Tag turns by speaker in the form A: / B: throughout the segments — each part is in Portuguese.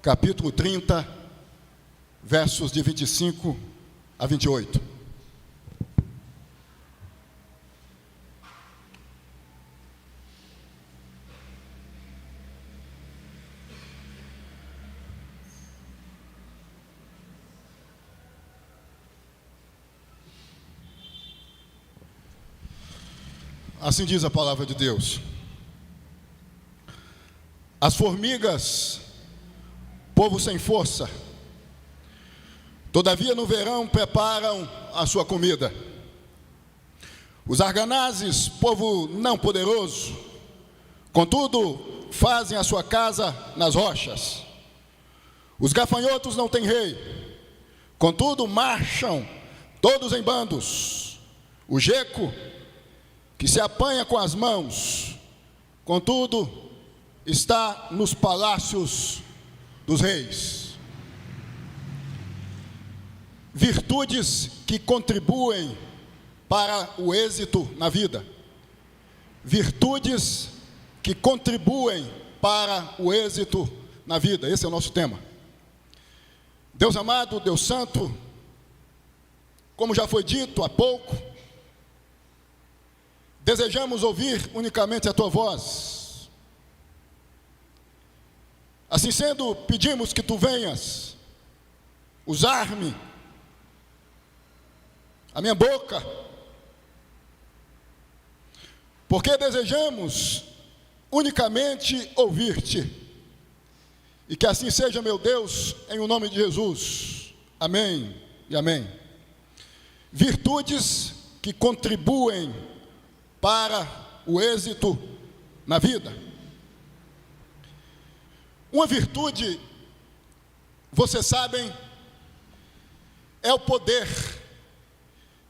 A: capítulo 30, versos de 25 a 28. Assim diz a palavra de Deus: as formigas, povo sem força, todavia no verão preparam a sua comida. Os arganazes, povo não poderoso, contudo fazem a sua casa nas rochas. Os gafanhotos não têm rei, contudo marcham todos em bandos. O geco, que se apanha com as mãos, contudo está nos palácios dos reis. Virtudes que contribuem para o êxito na vida. Virtudes que contribuem para o êxito na vida. Esse é o nosso tema. Deus amado, Deus santo, como já foi dito há pouco, desejamos ouvir unicamente a tua voz. Assim sendo, pedimos que tu venhas usar-me, a minha boca, porque desejamos unicamente ouvir-te. E que assim seja, meu Deus, em o nome de Jesus. Amém e amém. Virtudes que contribuem para o êxito na vida. Uma virtude, vocês sabem, é o poder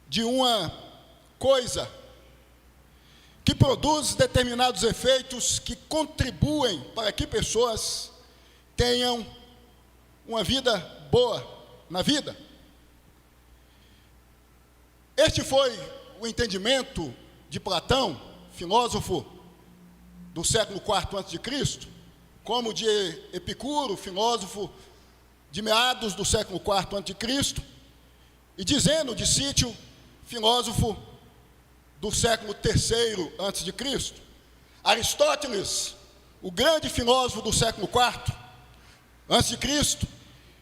A: de uma coisa que produz determinados efeitos que contribuem para que pessoas tenham uma vida boa na vida. Este foi o entendimento de Platão, filósofo do século IV a.C., como de Epicuro, filósofo de meados do século IV a.C., e de Zeno de Sítio, filósofo do século III a.C. Aristóteles, o grande filósofo do século IV a.C.,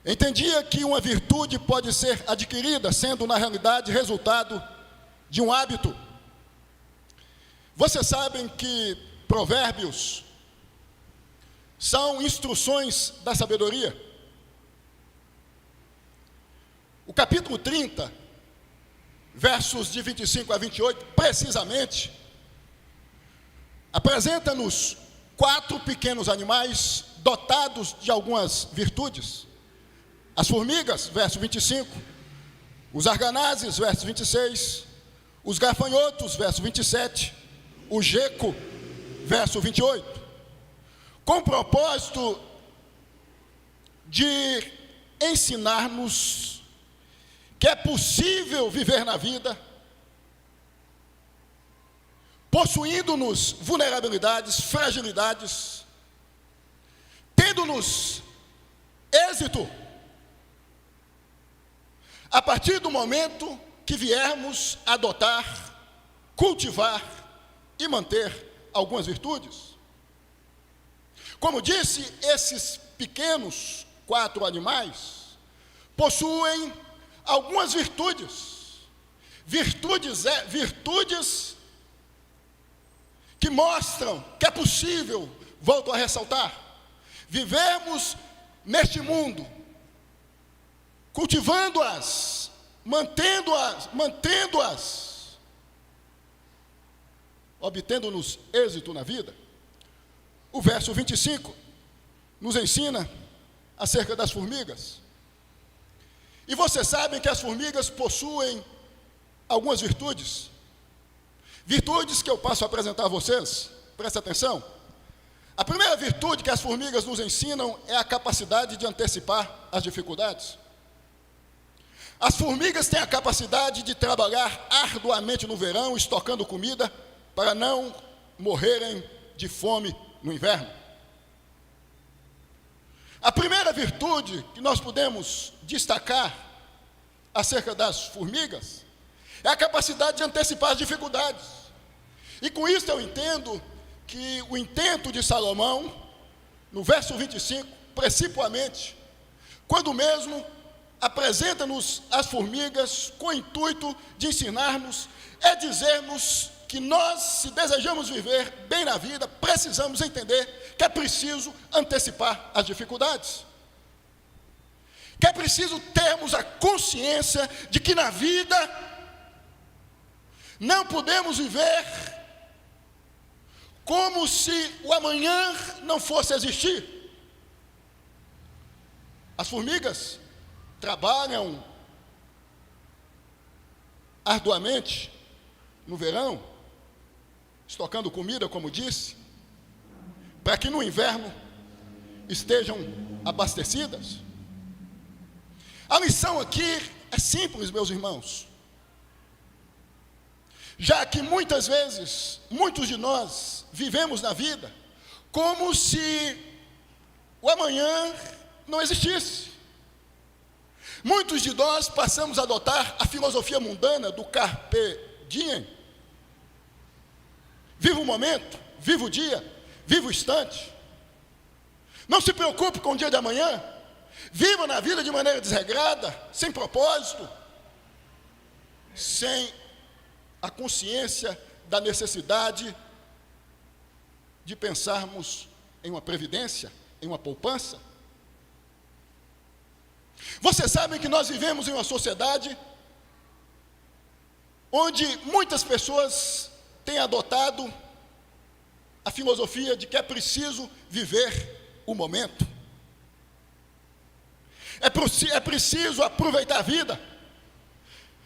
A: entendia que uma virtude pode ser adquirida, sendo na realidade resultado de um hábito. Vocês sabem que provérbios são instruções da sabedoria. O capítulo 30, versos de 25 a 28, precisamente, apresenta-nos 4 pequenos animais dotados de algumas virtudes. As formigas, verso 25, os arganazes, verso 26, os gafanhotos, verso 27, o geco, verso 28, com o propósito de ensinar-nos que é possível viver na vida, possuindo-nos vulnerabilidades, fragilidades, tendo-nos êxito, a partir do momento que viermos adotar, cultivar e manter algumas virtudes. Como disse, esses pequenos 4 animais possuem algumas virtudes. Virtudes que mostram que é possível, volto a ressaltar, vivermos neste mundo, cultivando-as, mantendo-as, obtendo-nos êxito na vida. O verso 25 nos ensina acerca das formigas. E vocês sabem que as formigas possuem algumas virtudes. Virtudes que eu passo a apresentar a vocês, presta atenção. A primeira virtude que as formigas nos ensinam é a capacidade de antecipar as dificuldades. As formigas têm a capacidade de trabalhar arduamente no verão, estocando comida, para não morrerem de fome no inverno. A primeira virtude que nós podemos destacar acerca das formigas é a capacidade de antecipar as dificuldades. E com isso eu entendo que o intento de Salomão, no verso 25, principalmente, quando mesmo apresenta-nos as formigas com o intuito de ensinarmos, é dizer-nos que nós, se desejamos viver bem na vida, precisamos entender que é preciso antecipar as dificuldades. Que é preciso termos a consciência de que na vida não podemos viver como se o amanhã não fosse existir. As formigas trabalham arduamente no verão, estocando comida, como disse, para que no inverno estejam abastecidas. A lição aqui é simples, meus irmãos. Já que muitas vezes, muitos de nós vivemos na vida como se o amanhã não existisse. Muitos de nós passamos a adotar a filosofia mundana do carpe diem. Viva o momento, viva o dia, viva o instante. Não se preocupe com o dia de amanhã. Viva na vida de maneira desregrada, sem propósito, sem a consciência da necessidade de pensarmos em uma previdência, em uma poupança. Vocês sabem que nós vivemos em uma sociedade onde muitas pessoas têm adotado a filosofia de que é preciso viver o momento. É preciso aproveitar a vida.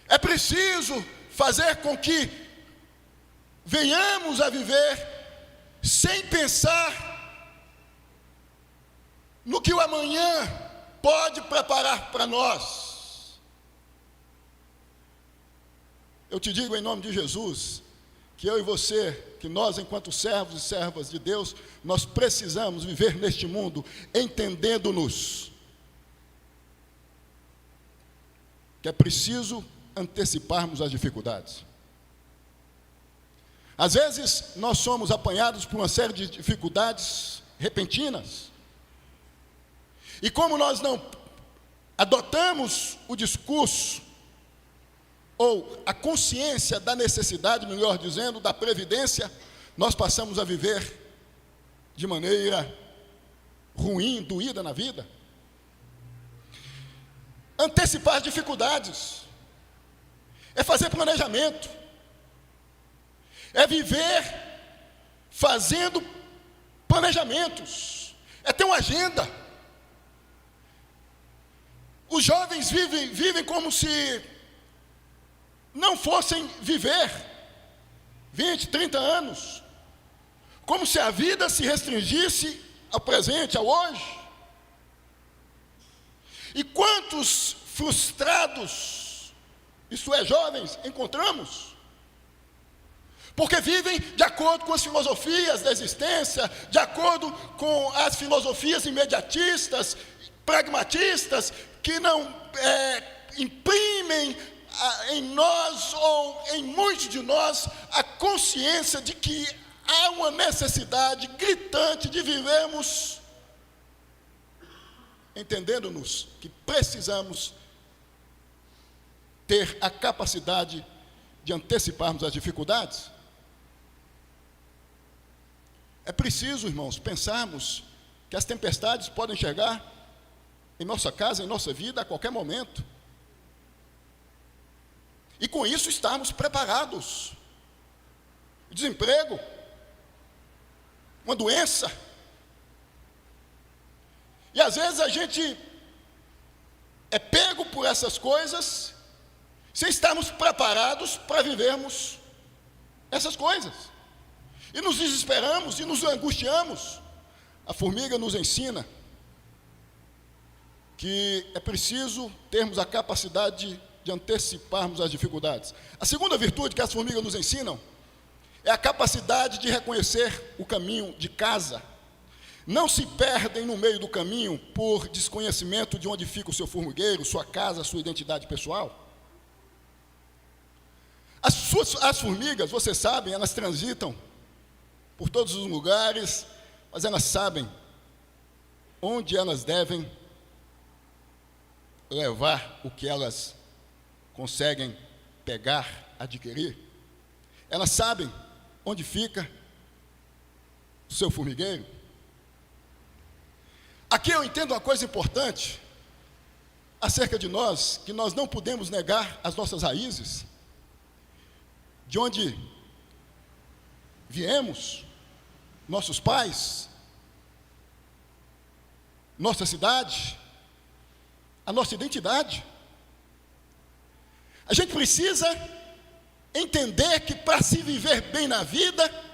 A: É preciso fazer com que venhamos a viver sem pensar no que o amanhã pode preparar para nós. Eu te digo em nome de Jesus, que eu e você, que nós enquanto servos e servas de Deus, nós precisamos viver neste mundo entendendo-nos que é preciso anteciparmos as dificuldades. Às vezes, nós somos apanhados por uma série de dificuldades repentinas. E como nós não adotamos o discurso, ou a consciência da necessidade, melhor dizendo, da previdência, nós passamos a viver de maneira ruim, doída na vida. Antecipar as dificuldades é fazer planejamento, é viver fazendo planejamentos, é ter uma agenda. Os jovens vivem como se não fossem viver 20, 30 anos, como se a vida se restringisse ao presente, ao hoje. E quantos frustrados, isto é, jovens, encontramos? Porque vivem de acordo com as filosofias da existência, de acordo com as filosofias imediatistas, pragmatistas, que não imprimem em nós ou em muitos de nós a consciência de que há uma necessidade gritante de vivermos entendendo-nos que precisamos ter a capacidade de anteciparmos as dificuldades. É preciso, irmãos, pensarmos que as tempestades podem chegar em nossa casa, em nossa vida, a qualquer momento. E com isso estarmos preparados. Desemprego, uma doença. E às vezes a gente é pego por essas coisas sem estarmos preparados para vivermos essas coisas. E nos desesperamos e nos angustiamos. A formiga nos ensina que é preciso termos a capacidade de anteciparmos as dificuldades. A segunda virtude que as formigas nos ensinam é a capacidade de reconhecer o caminho de casa. não se perdem no meio do caminho por desconhecimento de onde fica o seu formigueiro, sua casa, sua identidade pessoal? As formigas, vocês sabem, elas transitam por todos os lugares, mas elas sabem onde elas devem levar o que elas conseguem pegar, adquirir. Elas sabem onde fica o seu formigueiro. Aqui eu entendo uma coisa importante acerca de nós, que nós não podemos negar as nossas raízes, de onde viemos, nossos pais, nossa cidade, a nossa identidade. A gente precisa entender que para se viver bem na vida,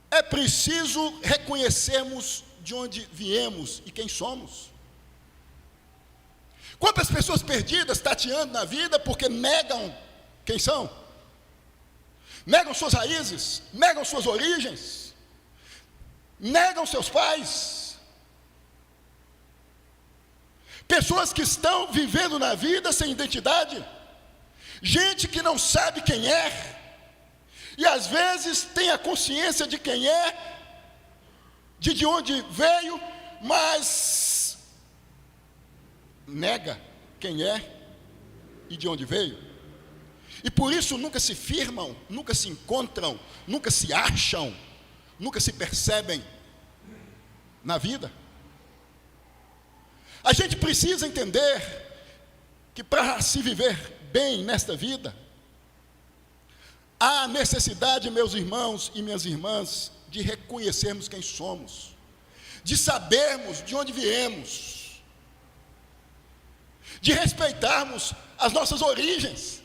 A: é preciso reconhecermos de onde viemos e quem somos. Quantas pessoas perdidas, tateando na vida, porque negam quem são? Negam suas raízes, negam suas origens, negam seus pais. Pessoas que estão vivendo na vida sem identidade, gente que não sabe quem é, e às vezes tem a consciência de quem é, de onde veio, mas nega quem é e de onde veio. E por isso nunca se firmam, nunca se encontram, nunca se acham, nunca se percebem na vida. A gente precisa entender que para se viver bem nesta vida, há necessidade, meus irmãos e minhas irmãs, de reconhecermos quem somos, de sabermos de onde viemos, de respeitarmos as nossas origens.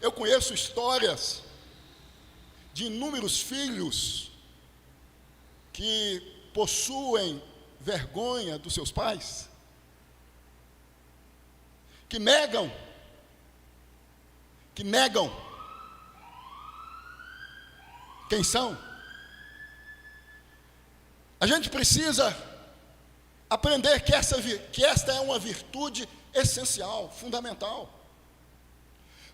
A: Eu conheço histórias de inúmeros filhos que possuem vergonha dos seus pais, que negam quem são. A gente precisa aprender que esta é uma virtude essencial, fundamental.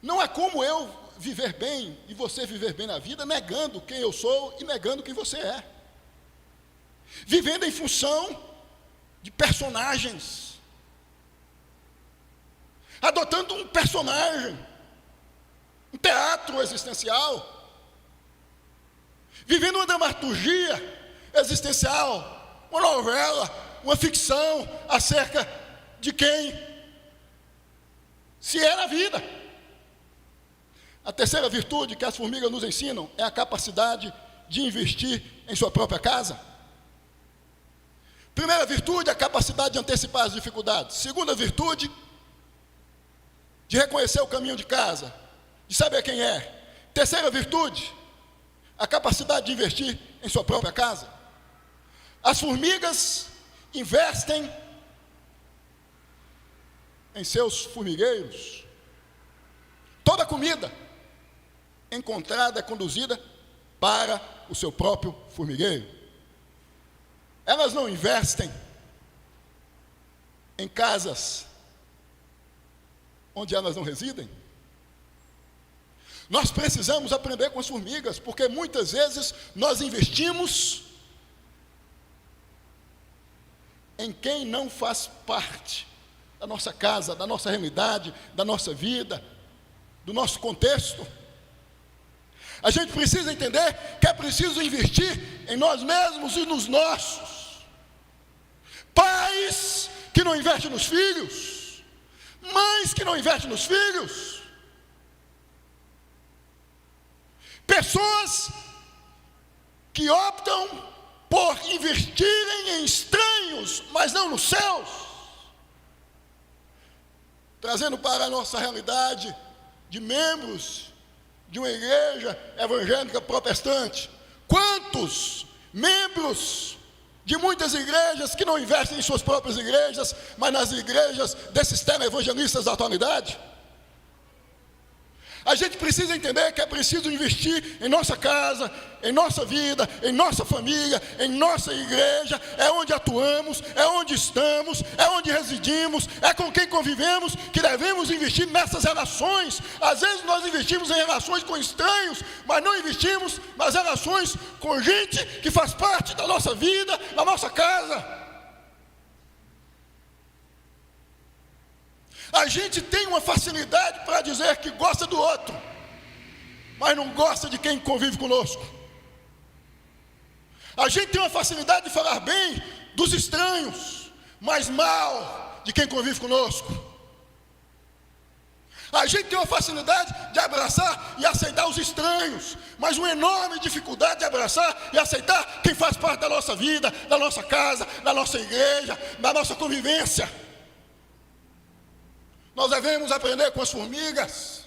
A: Não é como eu viver bem e você viver bem na vida, negando quem eu sou e negando quem você é. Vivendo em função de personagens. Adotando um personagem, um teatro existencial. Vivendo uma dramaturgia existencial, uma novela, uma ficção acerca de quem se é na vida. A terceira virtude que as formigas nos ensinam é a capacidade de investir em sua própria casa. Primeira virtude, a capacidade de antecipar as dificuldades. Segunda virtude, de reconhecer o caminho de casa, de saber quem é. Terceira virtude, a capacidade de investir em sua própria casa. As formigas investem em seus formigueiros. Toda a comida encontrada é conduzida para o seu próprio formigueiro. Elas não investem em casas onde elas não residem. Nós precisamos aprender com as formigas, porque muitas vezes nós investimos em quem não faz parte da nossa casa, da nossa realidade, da nossa vida, do nosso contexto. A gente precisa entender que é preciso investir em nós mesmos e nos nossos. Pais que não investem nos filhos, mães que não investem nos filhos, pessoas que optam por investirem em estranhos, mas não nos seus. Trazendo para a nossa realidade de membros de uma igreja evangélica protestante, quantos membros de muitas igrejas que não investem em suas próprias igrejas, mas nas igrejas desses televangelistas da atualidade? A gente precisa entender que é preciso investir em nossa casa, em nossa vida, em nossa família, em nossa igreja. É onde atuamos, é onde estamos, é onde residimos, é com quem convivemos, que devemos investir nessas relações. Às vezes nós investimos em relações com estranhos, mas não investimos nas relações com gente que faz parte da nossa vida, da nossa casa. A gente tem uma facilidade para dizer que gosta do outro, mas não gosta de quem convive conosco. A gente tem uma facilidade de falar bem dos estranhos, mas mal de quem convive conosco. A gente tem uma facilidade de abraçar e aceitar os estranhos, mas uma enorme dificuldade de abraçar e aceitar quem faz parte da nossa vida, da nossa casa, da nossa igreja, da nossa convivência. Nós devemos aprender com as formigas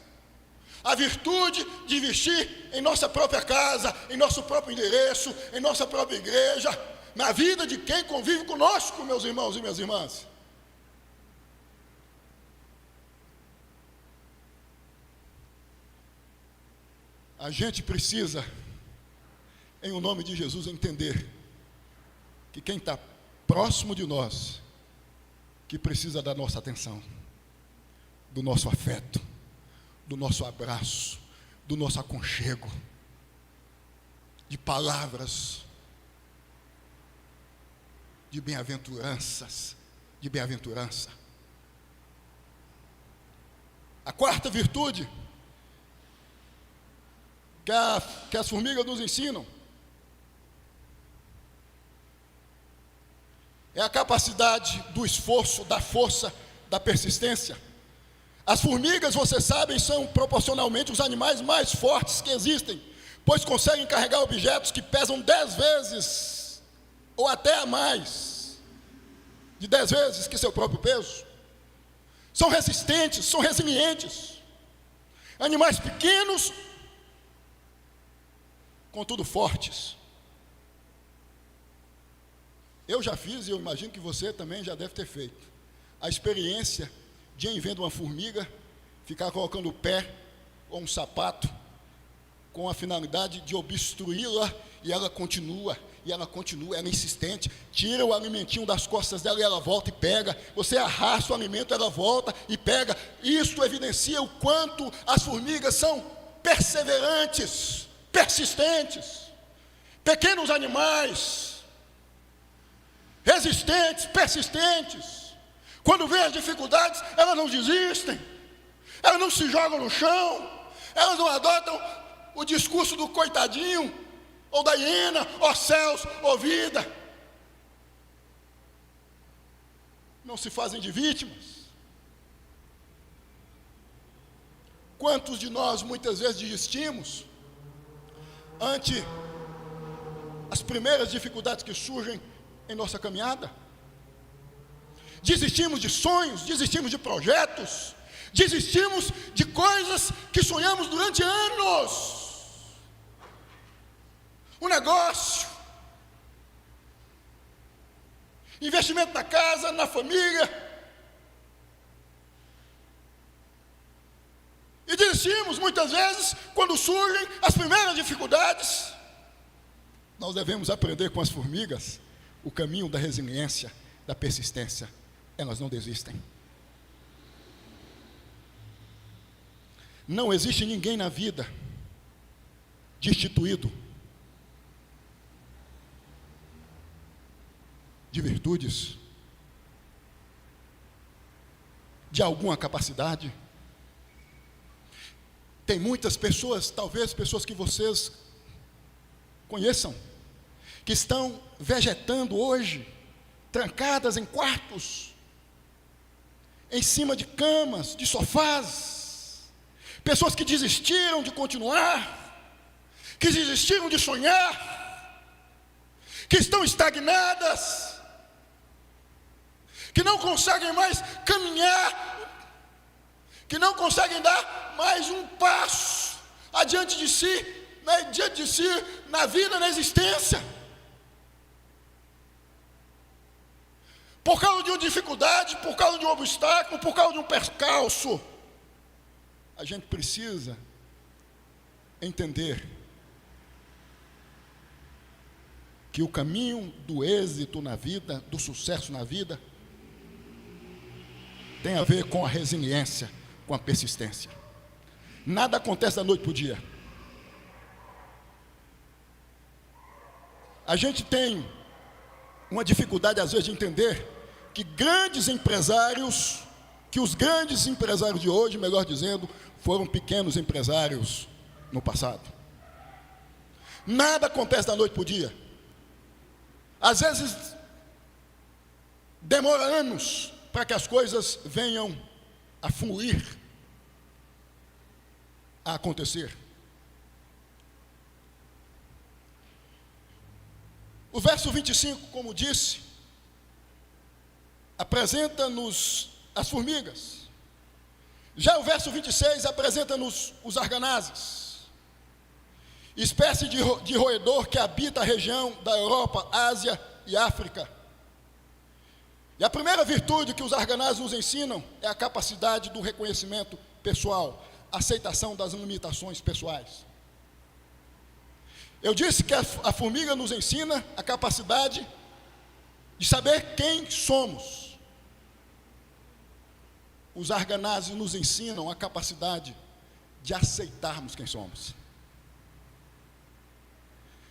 A: a virtude de investir em nossa própria casa, em nosso próprio endereço, em nossa própria igreja, na vida de quem convive conosco, meus irmãos e minhas irmãs. A gente precisa, em o nome de Jesus, entender que quem está próximo de nós, que precisa da nossa atenção, do nosso afeto, do nosso abraço, do nosso aconchego, de palavras, de bem-aventuranças, de bem-aventurança. A quarta virtude que as formigas nos ensinam é a capacidade do esforço, da força, da persistência. As formigas, vocês sabem, são proporcionalmente os animais mais fortes que existem, pois conseguem carregar objetos que pesam 10 vezes, ou até mais, de 10 vezes que seu próprio peso. São resistentes, são resilientes. Animais pequenos, contudo fortes. Eu já fiz, e eu imagino que você também já deve ter feito, a experiência de, em vendo uma formiga, ficar colocando o pé ou um sapato com a finalidade de obstruí-la, e ela continua, ela é insistente, tira o alimentinho das costas dela e ela volta e pega, você arrasta o alimento, ela volta e pega. Isto evidencia o quanto as formigas são perseverantes, persistentes, pequenos animais, resistentes, persistentes. Quando vem as dificuldades, elas não desistem, elas não se jogam no chão, elas não adotam o discurso do coitadinho, ou da hiena, ó céus, ó vida. Não se fazem de vítimas. Quantos de nós muitas vezes desistimos ante as primeiras dificuldades que surgem em nossa caminhada? Desistimos de sonhos, desistimos de projetos, desistimos de coisas que sonhamos durante anos. Um negócio, investimento na casa, na família. E desistimos muitas vezes quando surgem as primeiras dificuldades. Nós devemos aprender com as formigas o caminho da resiliência, da persistência. Elas não desistem. Não existe ninguém na vida destituído de virtudes, de alguma capacidade. Tem muitas pessoas, talvez pessoas que vocês conheçam, que estão vegetando hoje, trancadas em quartos, em cima de camas, de sofás, pessoas que desistiram de continuar, que desistiram de sonhar, que estão estagnadas, que não conseguem mais caminhar, que não conseguem dar mais um passo adiante de si, na vida, na existência. Por causa de uma dificuldade, por causa de um obstáculo, por causa de um percalço. a gente precisa entender que o caminho do êxito na vida, do sucesso na vida, tem a ver com a resiliência, com a persistência. Nada acontece da noite para o dia. A gente tem uma dificuldade, às vezes, de entender que os grandes empresários de hoje, melhor dizendo, foram pequenos empresários no passado. Nada acontece da noite para o dia. Às vezes, demora anos para que as coisas venham a fluir, a acontecer. O verso 25, como disse, apresenta-nos as formigas. Já o verso 26 apresenta-nos os arganazes, espécie de roedor que habita a região da Europa, Ásia e África. E a primeira virtude que os arganazes nos ensinam é a capacidade do reconhecimento pessoal, a aceitação das limitações pessoais. Eu disse que a formiga nos ensina a capacidade de saber quem somos. Os arganazes nos ensinam a capacidade de aceitarmos quem somos,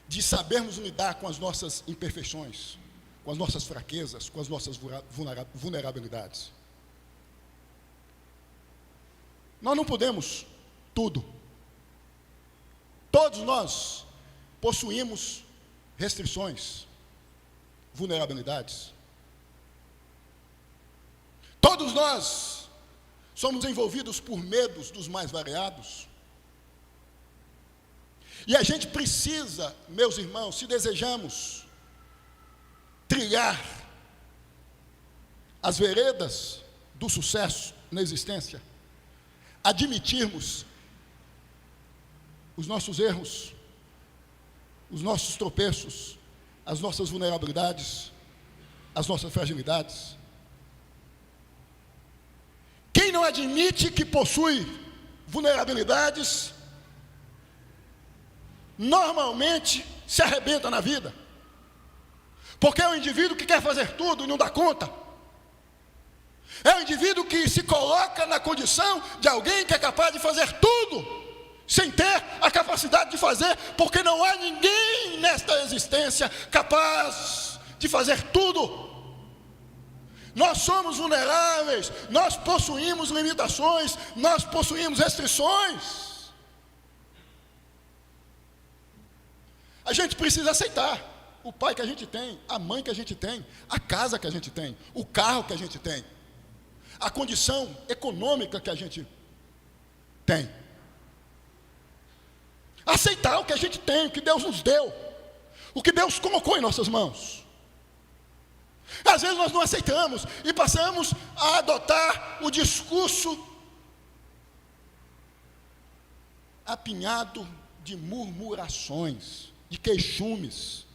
A: de sabermos lidar com as nossas imperfeições, com as nossas fraquezas, com as nossas vulnerabilidades. Nós não podemos tudo. Todos nós possuímos restrições, vulnerabilidades. Todos nós somos envolvidos por medos dos mais variados. E a gente precisa, meus irmãos, se desejamos trilhar as veredas do sucesso na existência, admitirmos os nossos erros, os nossos tropeços, as nossas vulnerabilidades, as nossas fragilidades. Quem não admite que possui vulnerabilidades, normalmente se arrebenta na vida, porque é o indivíduo que quer fazer tudo e não dá conta. É o indivíduo que se coloca na condição de alguém que é capaz de fazer tudo, sem ter a capacidade de fazer, porque não há ninguém nesta existência capaz de fazer tudo. Nós somos vulneráveis, nós possuímos limitações, nós possuímos restrições. A gente precisa aceitar o pai que a gente tem, a mãe que a gente tem, a casa que a gente tem, o carro que a gente tem, a condição econômica que a gente tem. Aceitar o que a gente tem, o que Deus nos deu, o que Deus colocou em nossas mãos. Às vezes nós não aceitamos e passamos a adotar o discurso apinhado de murmurações, de queixumes.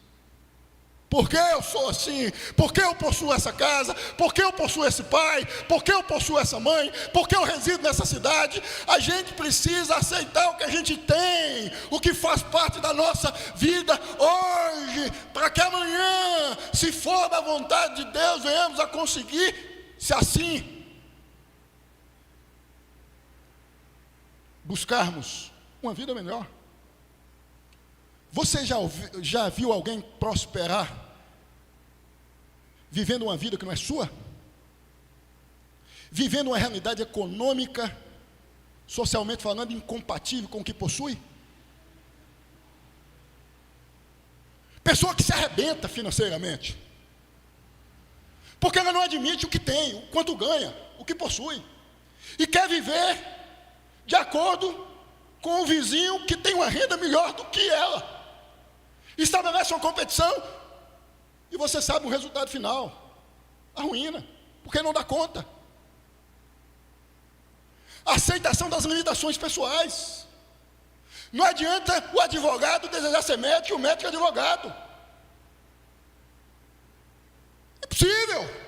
A: Por que eu sou assim? Por que eu possuo essa casa? Por que eu possuo esse pai? Por que eu possuo essa mãe? Por que eu resido nessa cidade? A gente precisa aceitar o que a gente tem, o que faz parte da nossa vida hoje, para que amanhã, se for da vontade de Deus, venhamos a conseguir, se assim buscarmos uma vida melhor. Você já viu alguém prosperar vivendo uma vida que não é sua? Vivendo uma realidade econômica, socialmente falando, incompatível com o que possui? Pessoa que se arrebenta financeiramente, porque ela não admite o que tem, o quanto ganha, o que possui, e quer viver de acordo com o vizinho que tem uma renda melhor do que ela. Estabelece uma competição e você sabe o resultado final, a ruína, porque não dá conta. A aceitação das limitações pessoais. Não adianta o advogado desejar ser médico e o médico advogado. É possível.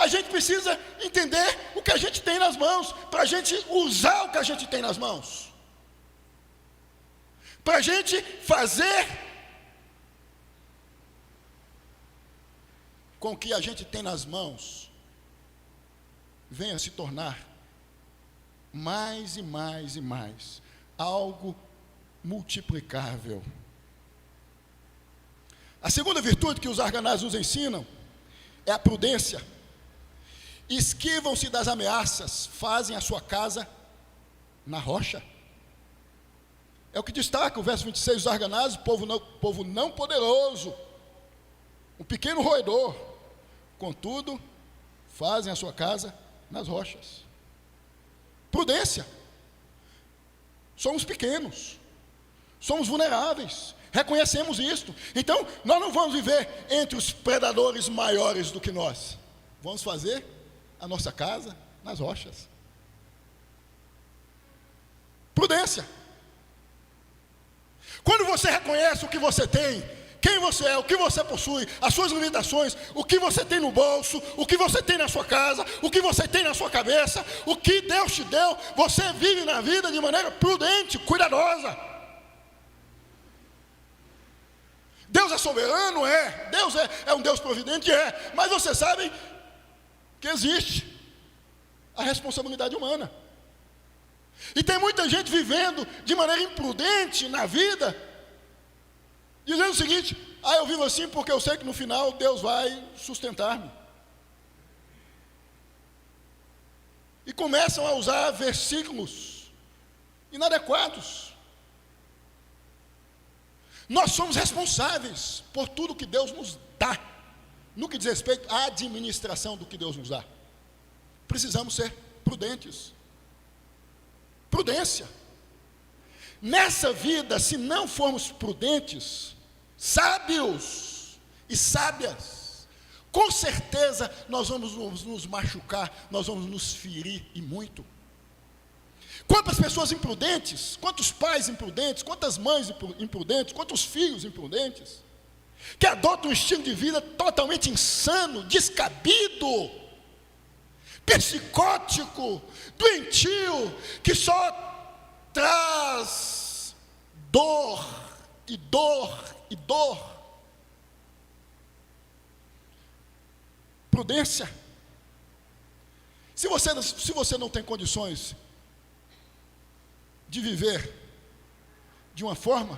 A: A gente precisa entender o que a gente tem nas mãos, para a gente usar o que a gente tem nas mãos, para a gente fazer com que a gente tem nas mãos venha se tornar mais e mais e mais algo multiplicável. A segunda virtude que os arganazes nos ensinam é a prudência. Esquivam-se das ameaças, fazem a sua casa na rocha. É o que destaca o verso 26 dos arganazes: povo não poderoso, um pequeno roedor, contudo, fazem a sua casa nas rochas. Prudência. Somos pequenos, somos vulneráveis, reconhecemos isto. Então, nós não vamos viver entre os predadores maiores do que nós. Vamos fazer a nossa casa nas rochas. Prudência. Quando você reconhece o que você tem, quem você é, o que você possui, as suas limitações, o que você tem no bolso, o que você tem na sua casa, o que você tem na sua cabeça, o que Deus te deu, você vive na vida de maneira prudente, cuidadosa. Deus é soberano? É. Deus é um Deus providente? É. Mas você sabe que existe a responsabilidade humana. E tem muita gente vivendo de maneira imprudente na vida, dizendo o seguinte: eu vivo assim porque eu sei que no final Deus vai sustentar-me. E começam a usar versículos inadequados. Nós somos responsáveis por tudo que Deus nos dá, no que diz respeito à administração do que Deus nos dá. Precisamos ser prudentes. Prudência. Nessa vida, se não formos prudentes, sábios e sábias, com certeza nós vamos nos machucar, nós vamos nos ferir e muito. Quantas pessoas imprudentes, quantos pais imprudentes, quantas mães imprudentes, quantos filhos imprudentes, que adotam um estilo de vida totalmente insano, descabido, psicótico, doentio, que só traz dor e dor e dor. Prudência. Se você não tem condições de viver de uma forma,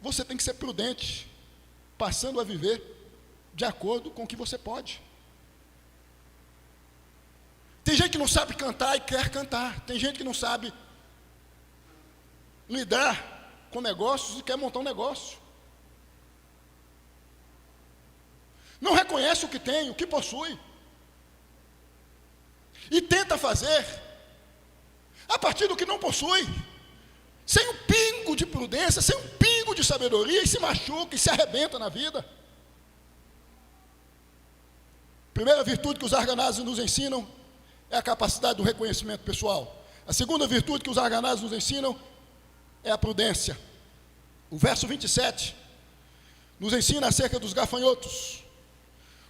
A: você tem que ser prudente, passando a viver de acordo com o que você pode. Tem gente que não sabe cantar e quer cantar. Tem gente que não sabe lidar com negócios e quer montar um negócio. Não reconhece o que tem, o que possui, e tenta fazer a partir do que não possui, sem um pingo de prudência, sem um pingo de sabedoria, e se machuca e se arrebenta na vida. Primeira virtude que os arganazes nos ensinam é a capacidade do reconhecimento pessoal. A segunda virtude que os arganazes nos ensinam é a prudência. O verso 27 nos ensina acerca dos gafanhotos.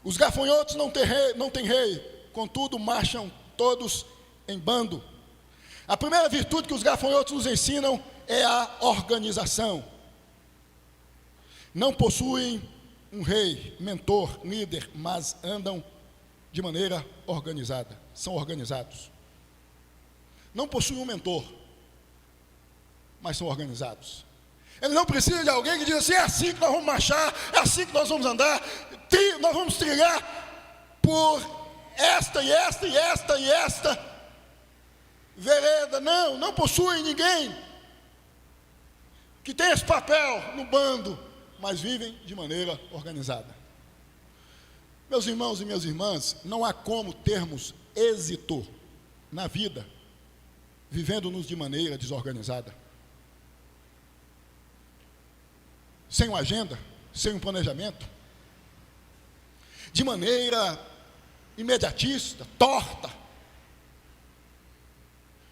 A: Os gafanhotos não têm rei, contudo marcham todos em bando. A primeira virtude que os gafanhotos nos ensinam é a organização. Não possuem um rei, mentor, líder, mas andam de maneira organizada. São organizados. Não possuem um mentor, mas são organizados. Eles não precisam de alguém que diga assim: é assim que nós vamos marchar, é assim que nós vamos andar, nós vamos trilhar por esta e esta e esta e esta vereda. Não possuem ninguém que tenha esse papel no bando, mas vivem de maneira organizada. Meus irmãos e minhas irmãs, não há como termos êxito na vida vivendo-nos de maneira desorganizada. Sem uma agenda, sem um planejamento, de maneira imediatista, torta.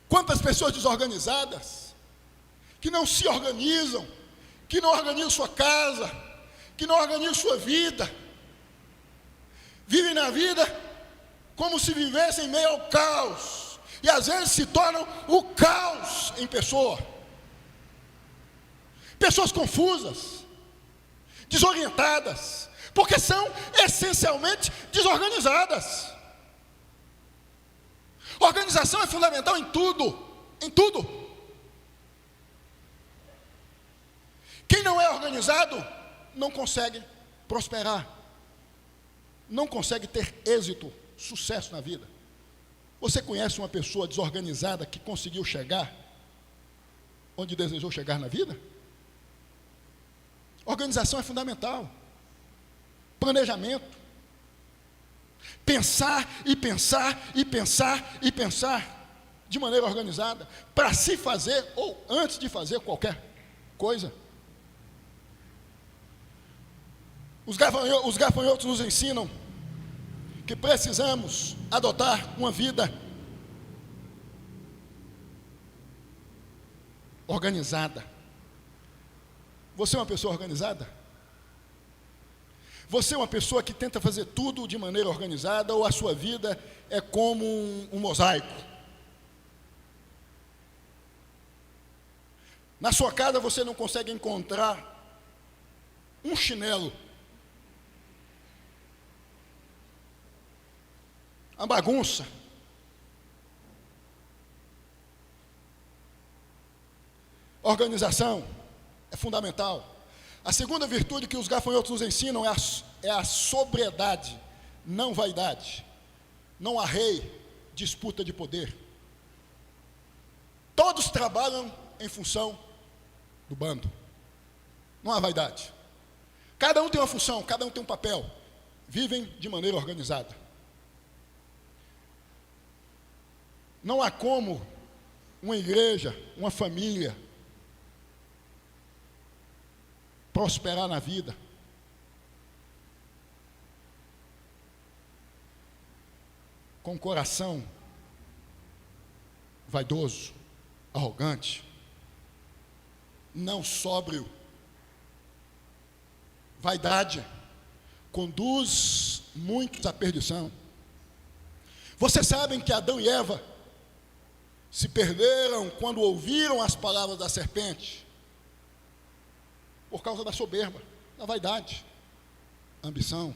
A: Quantas pessoas desorganizadas, que não se organizam, que não organizam sua casa, que não organizam sua vida, vivem na vida como se vivessem em meio ao caos, e às vezes se tornam o caos em pessoa. Pessoas confusas, desorientadas, porque são essencialmente desorganizadas. Organização é fundamental em tudo, em tudo. Quem não é organizado não consegue prosperar, não consegue ter êxito, sucesso na vida. Você conhece uma pessoa desorganizada que conseguiu chegar onde desejou chegar na vida? Organização é fundamental. Planejamento. Pensar e pensar e pensar e pensar de maneira organizada para se fazer ou antes de fazer qualquer coisa. Os gafanhotos nos ensinam que precisamos adotar uma vida organizada. Você é uma pessoa organizada? Você é uma pessoa que tenta fazer tudo de maneira organizada, ou a sua vida é como um mosaico? Na sua casa você não consegue encontrar um chinelo. A bagunça. Organização é fundamental. A segunda virtude que os gafanhotos nos ensinam é a sobriedade, não vaidade. Não há rei, disputa de poder. Todos trabalham em função do bando. Não há vaidade. Cada um tem uma função, cada um tem um papel. Vivem de maneira organizada. Não há como uma igreja, uma família prosperar na vida com um coração vaidoso, arrogante, não sóbrio. Vaidade conduz muitos à perdição. Vocês sabem que Adão e Eva se perderam quando ouviram as palavras da serpente, por causa da soberba, da vaidade, ambição.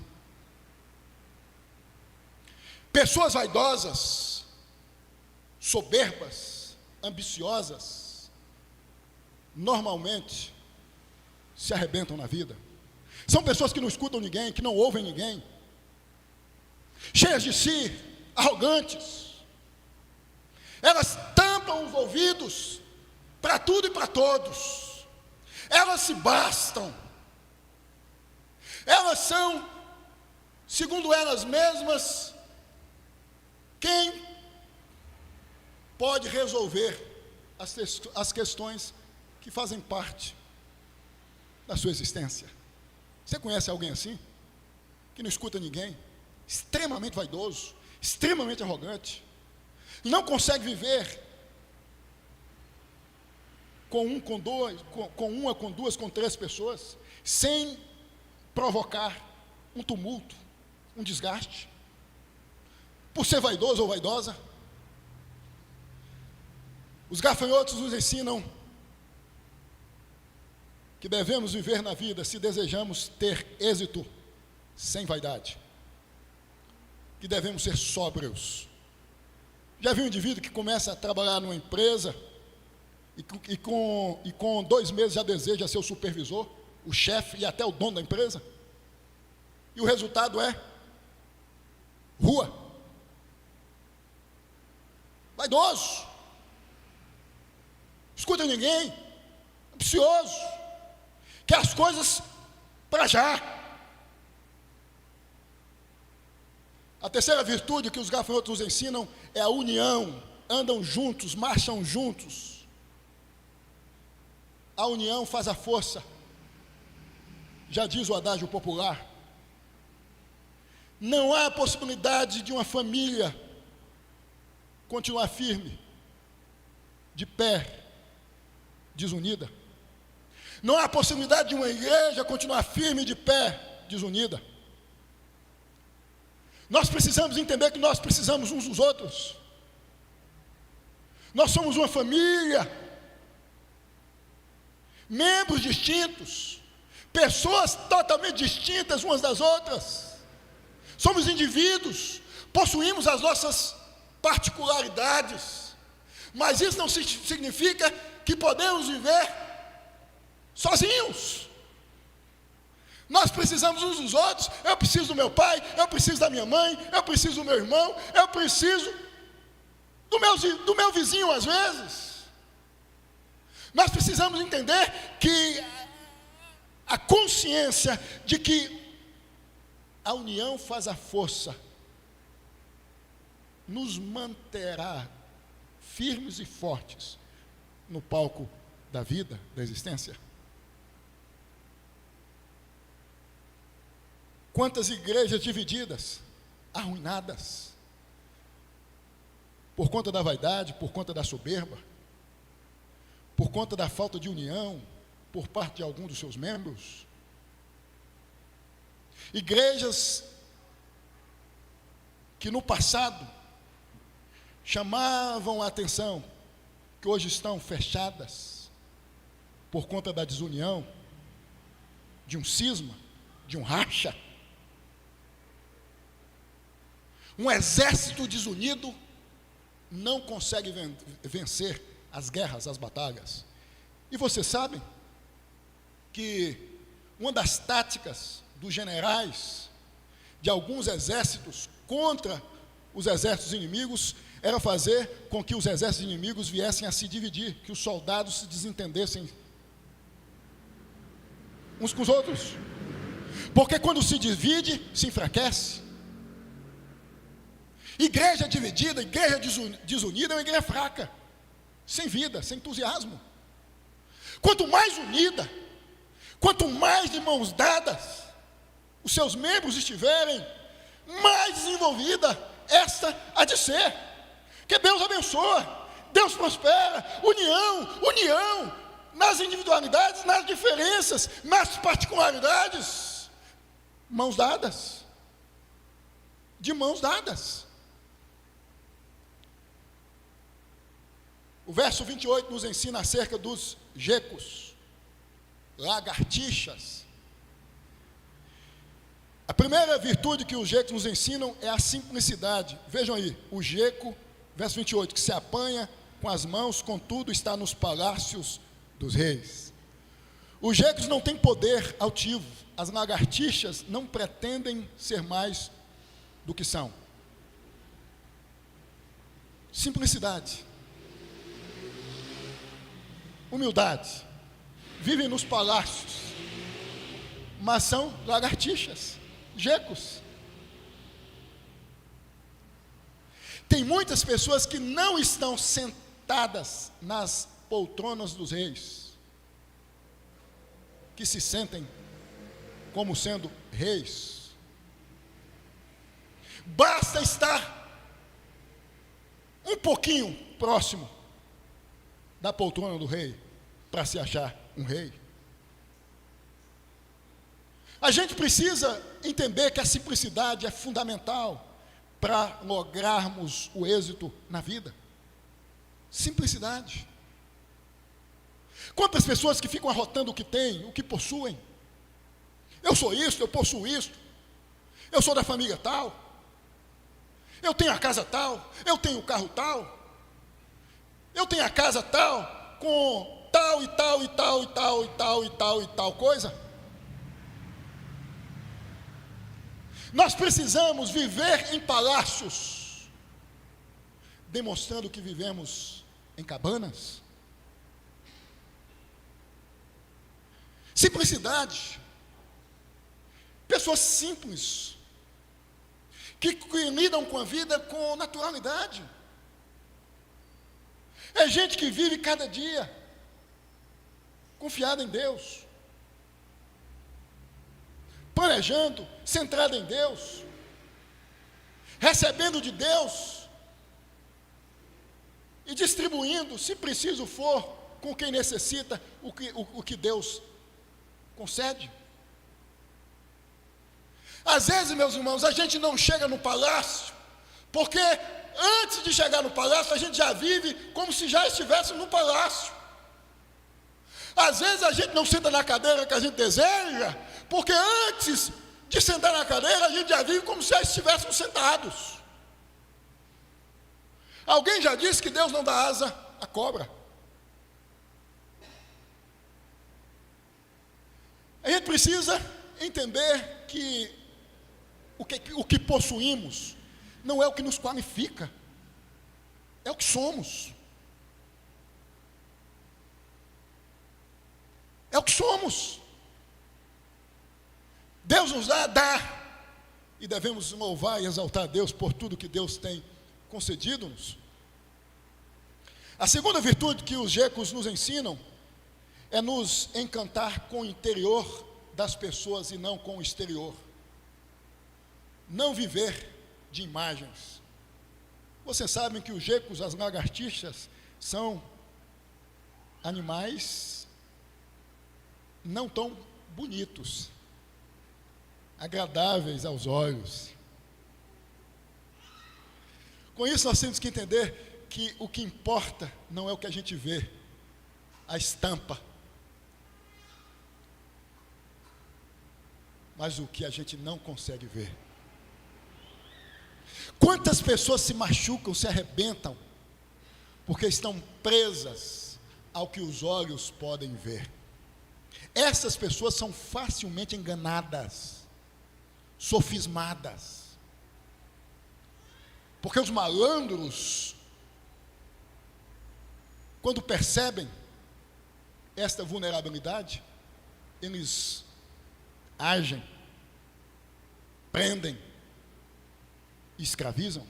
A: Pessoas vaidosas, soberbas, ambiciosas, normalmente se arrebentam na vida. São pessoas que não escutam ninguém, que não ouvem ninguém, cheias de si, arrogantes. Elas tampam os ouvidos para tudo e para todos. Elas se bastam. Elas são, segundo elas mesmas, quem pode resolver as questões que fazem parte da sua existência. Você conhece alguém assim? Que não escuta ninguém? Extremamente vaidoso, extremamente arrogante. Não consegue viver com um, com dois, com uma, com duas, com três pessoas, sem provocar um tumulto, um desgaste. Por ser vaidoso ou vaidosa. Os gafanhotos nos ensinam que devemos viver na vida se desejamos ter êxito sem vaidade. Que devemos ser sóbrios. Já viu um indivíduo que começa a trabalhar numa empresa e com 2 meses já deseja ser o supervisor, o chefe e até o dono da empresa? E o resultado é rua. Vaidoso. Escuta ninguém. Ambicioso. Quer as coisas para já. A terceira virtude que os gafanhotos nos ensinam é a união. Andam juntos, marcham juntos. A união faz a força. Já diz o adágio popular. Não há possibilidade de uma família continuar firme, de pé, desunida. Não há possibilidade de uma igreja continuar firme, de pé, desunida. Nós precisamos entender que nós precisamos uns dos outros. Nós somos uma família, membros distintos, pessoas totalmente distintas umas das outras. Somos indivíduos, possuímos as nossas particularidades, mas isso não significa que podemos viver sozinhos. Nós precisamos uns dos outros. Eu preciso do meu pai, eu preciso da minha mãe, eu preciso do meu irmão, eu preciso do meu vizinho às vezes. Nós precisamos entender que a consciência de que a união faz a força, nos manterá firmes e fortes no palco da vida, da existência. Quantas igrejas divididas, arruinadas, por conta da vaidade, por conta da soberba, por conta da falta de união por parte de algum dos seus membros. Igrejas que no passado chamavam a atenção, que hoje estão fechadas por conta da desunião, de um cisma, de um racha. Um exército desunido não consegue vencer as guerras, as batalhas. E vocês sabem que uma das táticas dos generais de alguns exércitos contra os exércitos inimigos era fazer com que os exércitos inimigos viessem a se dividir, que os soldados se desentendessem uns com os outros. Porque quando se divide, se enfraquece. Igreja dividida, igreja desunida é uma igreja fraca, sem vida, sem entusiasmo. Quanto mais unida, quanto mais de mãos dadas os seus membros estiverem, mais desenvolvida esta há de ser. Que Deus abençoa, Deus prospera, união nas individualidades, nas diferenças, nas particularidades, mãos dadas, de mãos dadas. O verso 28 nos ensina acerca dos gecos, lagartixas. A primeira virtude que os gecos nos ensinam é a simplicidade. Vejam aí, o geco, verso 28, que se apanha com as mãos, contudo está nos palácios dos reis. Os gecos não têm poder altivo, as lagartixas não pretendem ser mais do que são. Simplicidade. Humildade. Vivem nos palácios, mas são lagartixas, gecos. Tem muitas pessoas que não estão sentadas nas poltronas dos reis, que se sentem como sendo reis. Basta estar um pouquinho próximo da poltrona do rei para se achar um rei. A gente precisa entender que a simplicidade é fundamental para lograrmos o êxito na vida. Simplicidade. Quantas pessoas que ficam arrotando o que têm, o que possuem? Eu sou isso, eu possuo isso. Eu sou da família tal. Eu tenho a casa tal. Eu tenho o carro tal. Eu tenho a casa tal, com tal e tal e tal e tal e tal e tal e tal coisa. Nós precisamos viver em palácios, demonstrando que vivemos em cabanas. Simplicidade. Pessoas simples, que lidam com a vida com naturalidade. É gente que vive cada dia confiada em Deus, planejando, centrada em Deus, recebendo de Deus e distribuindo, se preciso for, com quem necessita o que Deus concede. Às vezes, meus irmãos, a gente não chega no palácio, porque antes de chegar no palácio, a gente já vive como se já estivesse no palácio. Às vezes a gente não senta na cadeira que a gente deseja, porque antes de sentar na cadeira, a gente já vive como se já estivéssemos sentados. Alguém já disse que Deus não dá asa à cobra. A gente precisa entender que o que possuímos não é o que nos qualifica, é o que somos. É o que somos. Deus nos dá, e devemos louvar e exaltar a Deus por tudo que Deus tem concedido-nos. A segunda virtude que os gecos nos ensinam é nos encantar com o interior das pessoas e não com o exterior. Não viver de imagens. Vocês sabem que os gecos, as lagartixas, são animais não tão bonitos, agradáveis aos olhos. Com isso nós temos que entender que o que importa não é o que a gente vê, a estampa, mas o que a gente não consegue ver. Quantas pessoas se machucam, se arrebentam, porque estão presas ao que os olhos podem ver. Essas pessoas são facilmente enganadas, sofismadas, porque os malandros, quando percebem esta vulnerabilidade, eles agem, prendem, escravizam.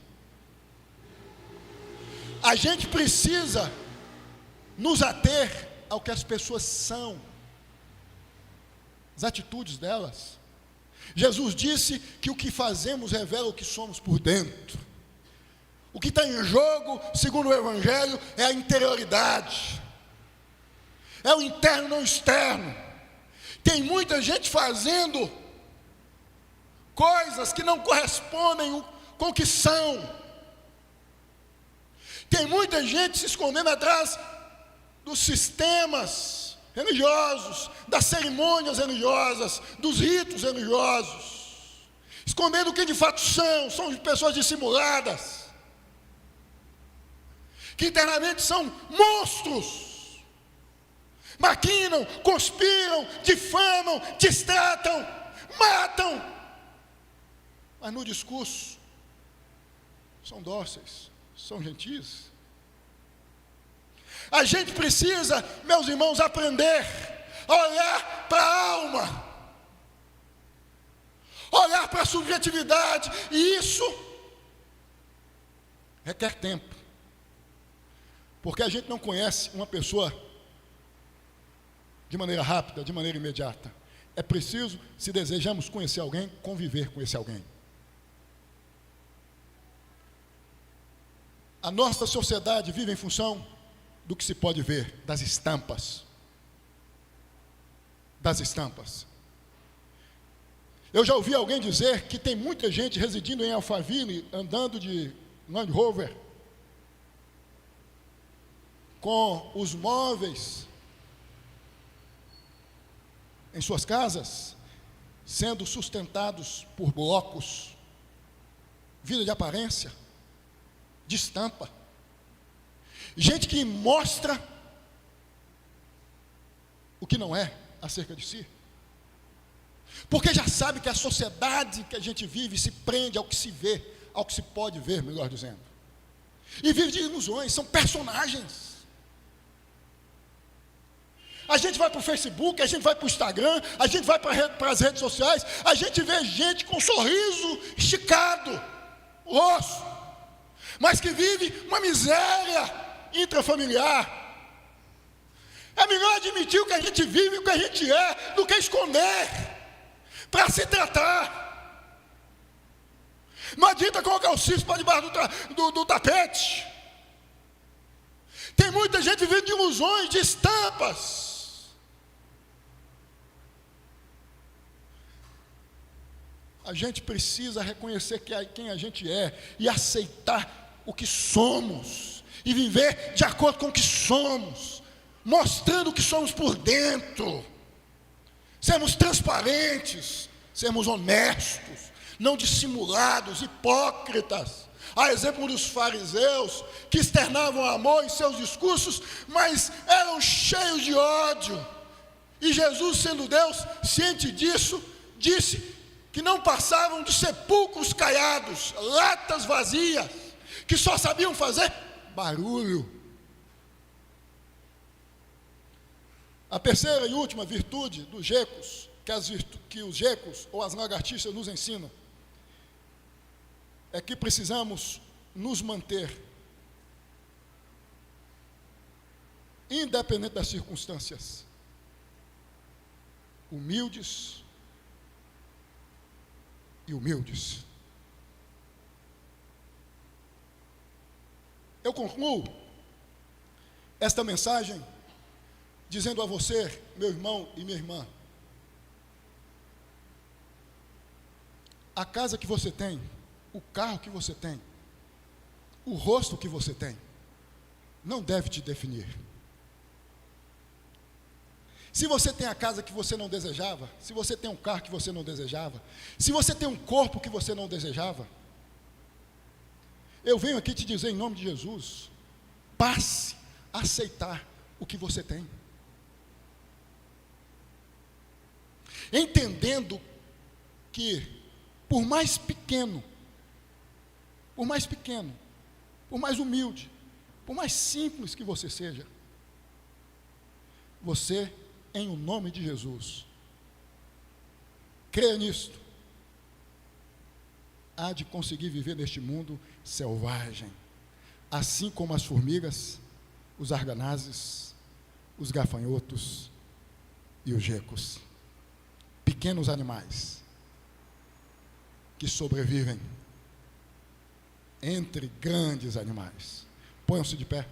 A: A gente precisa nos ater ao que as pessoas são, as atitudes delas. Jesus disse que o que fazemos revela o que somos por dentro. O que está em jogo, segundo o Evangelho, é a interioridade, é o interno, não o externo. Tem muita gente fazendo coisas que não correspondem com o que são. Tem muita gente se escondendo atrás dos sistemas religiosos, das cerimônias religiosas, dos ritos religiosos, escondendo o que de fato são pessoas dissimuladas, que internamente são monstros, maquinam, conspiram, difamam, destratam, matam, mas no discurso são dóceis, são gentis. A gente precisa, meus irmãos, aprender a olhar para a alma, olhar para a subjetividade, e isso requer tempo, porque a gente não conhece uma pessoa de maneira rápida, de maneira imediata. É preciso, se desejamos conhecer alguém, conviver com esse alguém. A nossa sociedade vive em função do que se pode ver, das estampas. Das estampas. Eu já ouvi alguém dizer que tem muita gente residindo em Alphaville, andando de Land Rover, com os móveis em suas casas, sendo sustentados por blocos, vida de aparência, de estampa. Gente que mostra o que não é acerca de si, porque já sabe que a sociedade que a gente vive se prende ao que se vê, ao que se pode ver, melhor dizendo, e vive de ilusões, são personagens. A gente vai para o Facebook, a gente vai para o Instagram, a gente vai para as redes sociais, a gente vê gente com sorriso esticado, rosto, mas que vive uma miséria intrafamiliar. É melhor admitir o que a gente vive, o que a gente é, do que esconder, para se tratar. Não adianta colocar o cisco para debaixo do tapete. Tem muita gente vivendo de ilusões, de estampas. A gente precisa reconhecer quem a gente é e aceitar o que somos e viver de acordo com o que somos, mostrando o que somos por dentro, sermos transparentes, sermos honestos, não dissimulados, hipócritas. A exemplo dos fariseus, que externavam amor em seus discursos, mas eram cheios de ódio. E Jesus, sendo Deus, ciente disso, disse que não passavam de sepulcros caiados, latas vazias, que só sabiam fazer barulho. A terceira e última virtude dos gecos, que os gecos ou as lagartixas nos ensinam, é que precisamos nos manter, independente das circunstâncias, humildes e humildes. Eu concluo esta mensagem dizendo a você, meu irmão e minha irmã, a casa que você tem, o carro que você tem, o rosto que você tem, não deve te definir. Se você tem a casa que você não desejava, se você tem um carro que você não desejava, se você tem um corpo que você não desejava, eu venho aqui te dizer em nome de Jesus, passe a aceitar o que você tem. Entendendo que, por mais pequeno, por mais humilde, por mais simples que você seja, você, em o nome de Jesus, creia nisto, há de conseguir viver neste mundo selvagem, assim como as formigas, os arganazes, os gafanhotos e os gecos, pequenos animais que sobrevivem entre grandes animais. Ponham-se de pé.